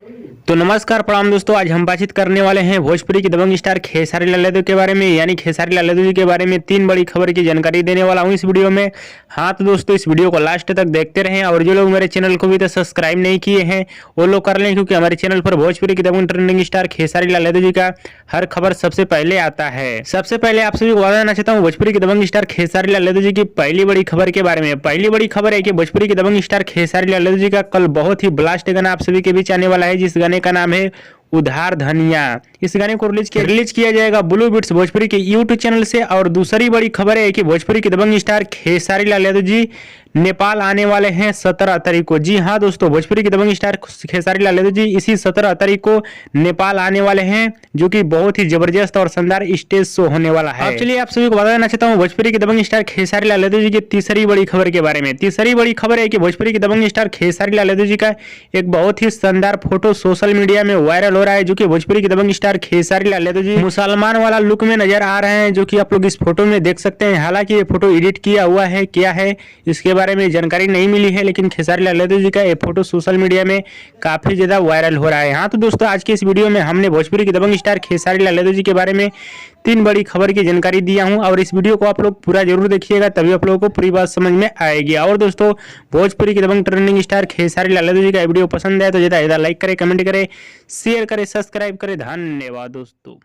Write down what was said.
तो नमस्कार प्रणाम दोस्तों, आज हम बातचीत करने वाले हैं भोजपुरी की दबंग स्टार खेसारी लाल यादव के बारे में। यानी खेसारी लाल यादव जी के बारे में 3 बड़ी खबर की जानकारी देने वाला हूं इस वीडियो में। हाँ तो दोस्तों, इस वीडियो को लास्ट तक देखते रहें और जो लोग मेरे चैनल को भी तो सब्सक्राइब नहीं किए हैं वो लोग कर लें, क्योंकि हमारे चैनल पर भोजपुरी की दबंग ट्रेंडिंग स्टार खेसारी लाल यादव जी का हर खबर सबसे पहले आता है। सबसे पहले आप सभी को बता देना चाहता हूँ भोजपुरी की दबंग स्टार खेसारी लाल यादव जी की पहली बड़ी खबर के बारे में। पहली बड़ी खबर है कि भोजपुरी की दबंग स्टार खेसारी लाल यादव जी का कल बहुत ही ब्लास्ट गाना आप सभी के बीच आने वाला है, जिस गाने का नाम है उधार धनिया। इस गाने को रिलीज किया जाएगा ब्लू बीट्स भोजपुरी के यूट्यूब चैनल से। और दूसरी बड़ी खबर है कि भोजपुरी की दबंग स्टार खेसारी लाल यादव जी नेपाल आने वाले हैं 17 तारीख को। जी हाँ दोस्तों, भोजपुरी की दबंग स्टार खेसारी लाल यादव जी इसी 17 तारीख को नेपाल आने वाले हैं, जो कि बहुत ही जबरदस्त और शानदार स्टेज शो होने वाला है। अब चलिए आप सभी को बता देना चाहता हूँ भोजपुरी की दबंग स्टार खेसारी लाल यादव जी की तीसरी बड़ी खबर के बारे में। तीसरी बड़ी खबर है कि भोजपुरी की दबंग स्टार खेसारी लाल यादव जी का एक बहुत ही शानदार फोटो सोशल मीडिया में वायरल हो रहा है, जो कि भोजपुरी की दबंग स्टार खेसारी लाल यादव जी मुसलमान वाला लुक में नजर आ रहे हैं, जो कि आप लोग इस फोटो में देख सकते हैं। हालांकि ये फोटो एडिट किया हुआ है, क्या है इसके बारे में जानकारी नहीं मिली है, लेकिन खेसारी लाल यादव जी का ये फोटो सोशल मीडिया में काफी ज्यादा वायरल हो रहा है। हाँ तो दोस्तों, आज के इस वीडियो में हमने भोजपुरी की दबंग स्टार खेसारी लाल यादव जी के बारे में 3 बड़ी खबर की जानकारी दिया हूं, और इस वीडियो को आप लोग पूरा जरूर देखिएगा, तभी आप लोगों को पूरी बात समझ में आएगी। और दोस्तों, भोजपुरी की दबंग ट्रेंडिंग स्टार खेसारी लाल यादव जी का वीडियो पसंद है तो ज्यादा लाइक करें, कमेंट करें, शेयर करें, सब्सक्राइब करें। धन्यवाद दोस्तों।